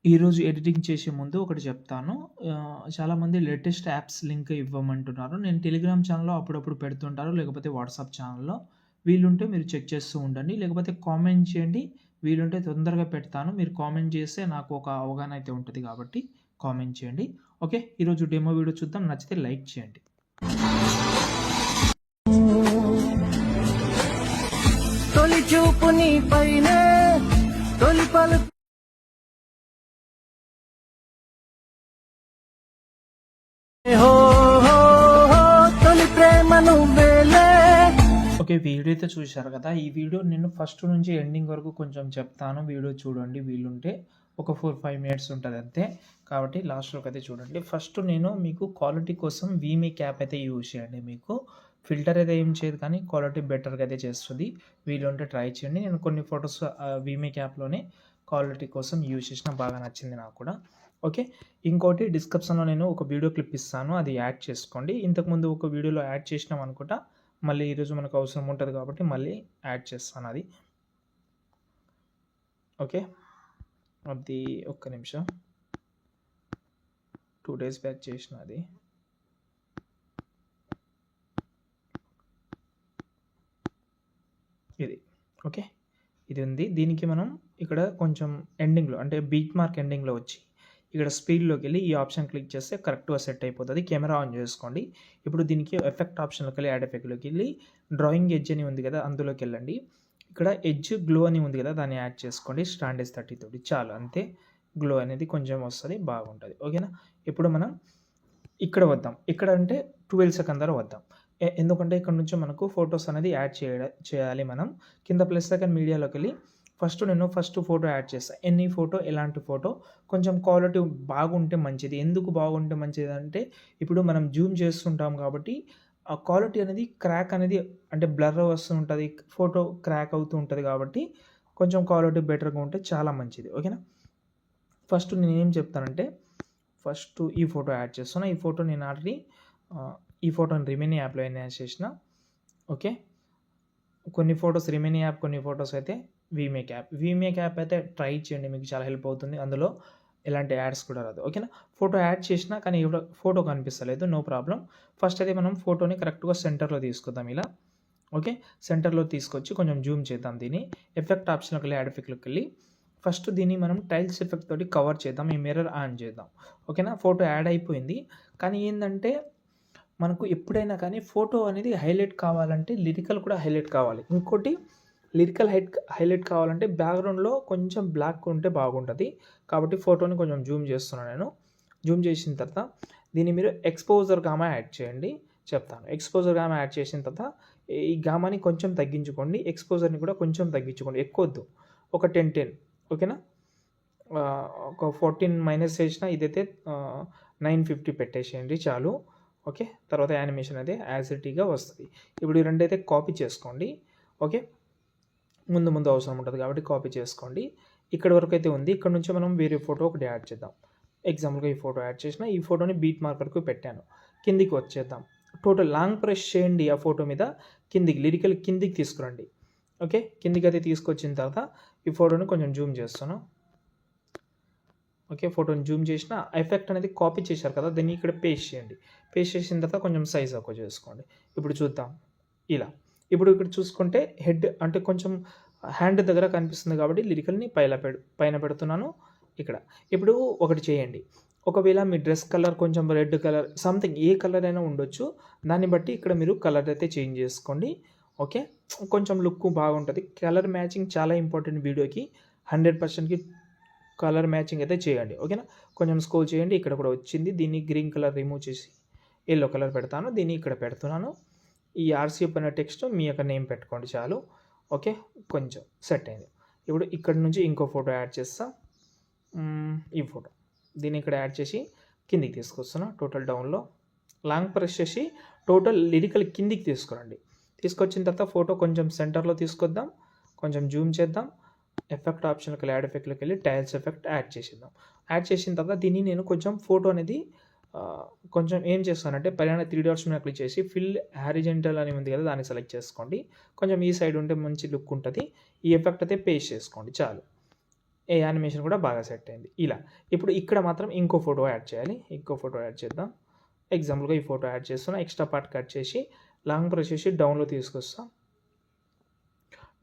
ఈరోజు ఎడిటింగ్ చేసే ముందు ఒకటి చెప్తాను. చాలామంది లేటెస్ట్ యాప్స్ లింక్ ఇవ్వమంటున్నారు. నేను టెలిగ్రామ్ ఛానెల్‌లో అప్పుడప్పుడు పెడుతుంటాను. లేకపోతే వాట్సాప్ ఛానెల్‌లో. వీలుంటే మీరు చెక్ చేస్తూ ఉండండి. లేకపోతే కామెంట్ చేయండి. వీలుంటే తొందరగా పెడతాను. మీరు కామెంట్ చేస్తే నాకు ఒక అవగాహన అయితే ఉంటది కాబట్టి కామెంట్ చేయండి. ఓకే. ఈరోజు డెమో వీడియో చూద్దాం. నచ్చితే లైక్ చేయండి. తొలి చూపు నీ పైనే తొలి పలు ఓకే. వీడియో అయితే చూశారు కదా! ఈ వీడియో నేను ఫస్ట్ నుంచి ఎండింగ్ వరకు కొంచెం చెప్తాను. వీడియో చూడండి వీలుంటే. ఒక 4, 5 మినిట్స్ ఉంటది అంతే. కాబట్టి లాస్ట్ వరకు అయితే చూడండి. ఫస్ట్ నేను మీకు క్వాలిటీ కోసం వీమేక్ యాప్ అయితే యూజ్ చేయండి. మీకు ఫిల్టర్ అయితే ఏం చేయదు కానీ క్వాలిటీ బెటర్‌గా అయితే చేస్తది. వీలుంటే ట్రై చేయండి. నేను కొన్ని ఫోటోస్ వీమేక్ యాప్‌లోనే క్వాలిటీ కోసం యూజ్ చేసిన బాగా నచ్చింది నాకు కూడా. ఓకే. ఇంకోటి డిస్క్రిప్షన్‌లో నేను ఒక వీడియో క్లిప్ ఇస్తాను. అది యాడ్ చేసుకోండి. ఇంతకుముందు ఒక వీడియోలో యాడ్ చేసినాం అనుకుంటా. మళ్ళీ ఈరోజు మనకు అవసరం ఉంటుంది కాబట్టి మళ్ళీ యాడ్ చేస్తాను అది. ఓకే. అది ఒక్క నిమిషం. 2 డేస్ బ్యాక్ చేసిన అది. ఇది. ఓకే. ఇది ఉంది. దీనికి మనం ఇక్కడ కొంచెం ఎండింగ్‌లో అంటే బీట్ మార్క్ ఎండింగ్‌లో వచ్చి ఇక్కడ స్పీడ్‌లోకి వెళ్ళి ఈ ఆప్షన్ క్లిక్ చేస్తే కరెక్ట్‌గా సెట్ అయిపోతుంది. కెమెరా ఆన్ చేసుకోండి. ఇప్పుడు దీనికి ఎఫెక్ట్ ఆప్షన్‌లోకి వెళ్ళి యాడ్ ఎఫెక్ట్‌లోకి వెళ్ళి డ్రాయింగ్ ఎడ్జ్ అని ఉంది కదా! అందులోకి వెళ్ళండి. ఇక్కడ ఎడ్జ్ గ్లో అని ఉంది కదా! దాన్ని యాడ్ చేసుకోండి. స్టాండ్ ఎస్ 30 తోటి చాలు అంతే. గ్లో అనేది కొంచెం వస్తది. బాగుంటది. ఓకేనా? ఇప్పుడు మనం ఇక్కడ వద్దాం. ఇక్కడ అంటే 12 సెకండ్ దగ్గర వద్దాం. ఎందుకంటే ఇక్కడ నుంచి మనకు ఫోటోస్ అనేది యాడ్ చేయాలి మనం. కింద ప్లస్ సెకండ్ మీడియాలోకి వెళ్ళి ఫస్ట్ ఫోటో యాడ్ చేస్తా. ఎనీ ఫోటో, ఎలాంటి ఫోటో కొంచెం క్వాలిటీ బాగుంటే మంచిది. ఎందుకు బాగుంటే మంచిదంటే ఇప్పుడు మనం జూమ్ చేస్తుంటాం కాబట్టి ఆ క్వాలిటీ అనేది క్రాక్ అనేది అంటే బ్లర్ వస్తూ ఉంటది. ఫోటో క్రాక్ అవుతూ ఉంటది కాబట్టి కొంచెం క్వాలిటీ బెటర్‌గా ఉంటే చాలా మంచిది. ఓకేనా? ఫస్ట్ నేనేం చెప్తానంటే ఫస్ట్ ఈ ఫోటో యాడ్ చేస్తున్నా. ఈ ఫోటో నేను ఆల్రెడీ ఈ ఫోటోని రిమైనీ యాప్‌లో యాడ్ చేసిన. ఓకే. కొన్ని ఫోటోస్ రిమైనీ యాప్, కొన్ని ఫోటోస్ అయితే వీమేక్ యాప్. వీమేక్ యాప్ అయితే ట్రై చేయండి. మీకు చాలా హెల్ప్ అవుతుంది. అందులో ఎలాంటి యాడ్స్ కూడా రాదు. ఓకేనా? ఫోటో యాడ్ చేసినా కానీ ఇక్కడ ఫోటో కనిపిస్తలేదు. No problem. ఫస్ట్ అయితే మనం ఫోటోని కరెక్ట్‌గా సెంటర్‌లో తీసుకుందాం ఇలా. ఓకే. సెంటర్‌లో తీసుకొచ్చి కొంచెం జూమ్ చేద్దాం దీన్ని. ఎఫెక్ట్ ఆప్షన్‌లోకి వెళ్ళి యాడ్ ఎఫెక్ట్‌లోకి వెళ్ళి ఫస్ట్ దీన్ని మనం టైల్స్ ఎఫెక్ట్ తోటి కవర్ చేద్దాం. ఈ మిర్రర్ ఆన్ చేద్దాం. ఓకేనా? ఫోటో యాడ్ అయిపోయింది. కానీ ఏందంటే మనకు ఎప్పుడైనా కానీ ఫోటో అనేది హైలైట్ కావాలంటే లిరికల్ కూడా హైలైట్ కావాలి. ఇంకోటి లిరికల్ హైలైట్ కావాలంటే బ్యాక్‌గ్రౌండ్‌లో కొంచెం బ్లాక్ ఉంటే బాగుంటది. కాబట్టి ఫోటోని కొంచెం జూమ్ చేస్తున్నాను నేను. జూమ్ చేసిన తర్వాత దీన్ని మీరు ఎక్స్‌పోజర్ గామా యాడ్ చేయండి. చెప్తాను. ఎక్స్‌పోజర్ గామా యాడ్ చేసిన తర్వాత ఈ గామాని కొంచెం తగ్గించుకోండి. ఎక్స్‌పోజర్‌ని కూడా కొంచెం తగ్గించుకోండి. ఎక్కువొద్దు. ఒక 10 ఓకేనా? ఒక 14 మైనస్ చేసిన ఇదైతే 950 పెట్టేసేయండి చాలు. ఓకే. తర్వాత యానిమేషన్ అయితే యాజ్ ఇట్ ఈస్‌గా వస్తది. ఇప్పుడు ఈ రెండైతే కాపీ చేసుకోండి. ఓకే. ముందు అవసరం ఉంటది కాబట్టి కాపీ చేసుకోండి. ఇక్కడి వరకు అయితే ఉంది. ఇక్కడ నుంచి మనం వేరే ఫోటో ఒకటి యాడ్ చేద్దాం. ఎగ్జాంపుల్‌గా ఈ ఫోటో యాడ్ చేసిన. ఈ ఫోటోని బీట్ మార్కర్‌కు పెట్టాను. కిందికి వచ్చేద్దాం. టోటల్ లాంగ్ ప్రెస్ చేయండి ఆ ఫోటో మీద. కిందికి లిరికల్ కిందికి తీసుకురండి. ఓకే. కిందికైతే తీసుకొచ్చిన తర్వాత ఈ ఫోటోని కొంచెం జూమ్ చేస్తాను. ఓకే. ఫోటోని జూమ్ చేసిన ఎఫెక్ట్ అనేది కాపీ చేశారు కదా! దీన్ని ఇక్కడ పేస్ట్ చేయండి. పేస్ట్ చేసిన తర్వాత కొంచెం సైజ్ ఎక్కువ చేసుకోండి. ఇప్పుడు చూద్దాం. ఇలా. ఇప్పుడు ఇక్కడ చూసుకుంటే హెడ్ అంటే కొంచెం హ్యాండ్ దగ్గర కనిపిస్తుంది కాబట్టి లిరికల్‌ని పైన పెడుతున్నాను ఇక్కడ. ఇప్పుడు ఒకటి చేయండి. ఒకవేళ మీ డ్రెస్ కలర్ కొంచెం రెడ్ కలర్ సంథింగ్ ఏ కలర్ అయినా ఉండొచ్చు. దాన్ని బట్టి ఇక్కడ మీరు కలర్ అయితే చేంజ్ చేసుకోండి. ఓకే. కొంచెం లుక్ బాగుంటది. కలర్ మ్యాచింగ్ చాలా ఇంపార్టెంట్ వీడియోకి. 100%కి కలర్ మ్యాచింగ్ అయితే చేయండి. ఓకేనా? కొంచెం స్క్రోల్ చేయండి. ఇక్కడ కూడా వచ్చింది. దీన్ని గ్రీన్ కలర్ రిమూవ్ చేసి యెల్లో కలర్ పెడతాను. దీన్ని ఇక్కడ పెడుతున్నాను. ఈ ఆర్‌సీఎఫ్ అనే టెక్స్ట్ మీ యొక్క నేమ్ పెట్టుకోండి చాలు. ఓకే. కొంచెం సెట్ అయింది. ఇప్పుడు ఇక్కడ నుంచి ఇంకో ఫోటో యాడ్ చేస్తా. ఈ ఫోటో. దీన్ని ఇక్కడ యాడ్ చేసి కిందికి తీసుకొస్తున్నా. టోటల్ డౌన్‌లో లాంగ్ ప్రెస్ చేసి టోటల్ లిరికల్ కిందికి తీసుకురండి. తీసుకొచ్చిన తర్వాత ఫోటో కొంచెం సెంటర్‌లో తీసుకొద్దాం. కొంచెం జూమ్ చేద్దాం. ఎఫెక్ట్ ఆప్షన్‌లోకి వెళ్ళి యాడ్ ఎఫెక్ట్‌లోకి వెళ్ళి టైల్స్ ఎఫెక్ట్ యాడ్ చేసేద్దాం. యాడ్ చేసిన తర్వాత దీన్ని నేను కొంచెం ఫోటో అనేది కొంచెం ఏం చేస్తానంటే పైన 3 డాట్స్ మీద క్లిక్ చేసి ఫిల్ హారిజాంటల్ అని ఉంది కదా! దాన్ని సెలెక్ట్ చేసుకోండి. కొంచెం ఈ సైడ్ ఉంటే మంచి లుక్ ఉంటది. ఈ ఎఫెక్ట్ అయితే పేస్ట్ చేసుకోండి చాలు. ఏ యానిమేషన్ కూడా బాగా సెట్ అయింది. ఇలా ఇప్పుడు ఇక్కడ మాత్రం ఇంకో ఫోటో యాడ్ చేయాలి. ఇంకో ఫోటో యాడ్ చేద్దాం. ఎగ్జాంపుల్గా ఈ ఫోటో యాడ్ చేస్తున్నా. ఎక్స్ట్రా పార్ట్ కట్ చేసి లాంగ్ ప్రెస్ చేసి డౌన్లో తీసుకొస్తా.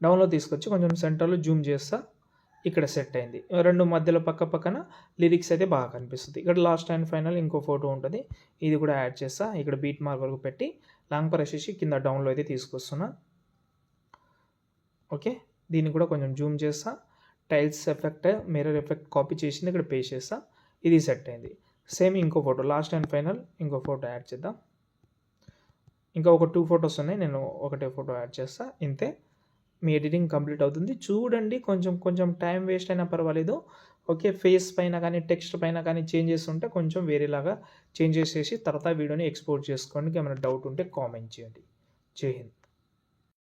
డౌన్లో తీసుకొచ్చి కొంచెం సెంటర్లో జూమ్ చేస్తా. ఇక్కడ సెట్ అయింది. రెండు మధ్యలో పక్క పక్కన లిరిక్స్ అయితే బాగా కనిపిస్తుంది. ఇక్కడ లాస్ట్ అండ్ ఫైనల్ ఇంకో ఫోటో ఉంటుంది. ఇది కూడా యాడ్ చేస్తా. ఇక్కడ బీట్ మార్క్ వరకు పెట్టి లాంగ్ ప్రెస్ చేసి కింద డౌన్లో అయితే తీసుకొస్తున్నా. ఓకే, దీన్ని కూడా కొంచెం జూమ్ చేస్తా. Tiles effect, mirror effect copy చేసింది ఇక్కడ పేస్ట్ చేస్తా. ఇది సెట్ అయింది. సేమ్ ఇంకో ఫోటో లాస్ట్ అండ్ ఫైనల్ ఇంకో ఫోటో యాడ్ చేద్దాం. ఇంకా ఒక 2 ఫొటోస్ ఉన్నాయి. నేను ఒకటే ఫోటో యాడ్ చేస్తా. ఇంతే, మీ ఎడిటింగ్ కంప్లీట్ అవుతుంది. చూడండి, కొంచెం టైం వేస్ట్ అయినా పర్వాలేదు. ఓకే, ఫేస్ పైన కానీ టెక్స్ట్ పైన కానీ చేంజెస్ ఉంటే కొంచెం వేరేలాగా చేంజెస్ చేసి తర్వాత వీడియోని ఎక్స్పోర్ట్ చేసుకోండి. ఏమైనా డౌట్ ఉంటే కామెంట్ చేయండి. జై హింద్.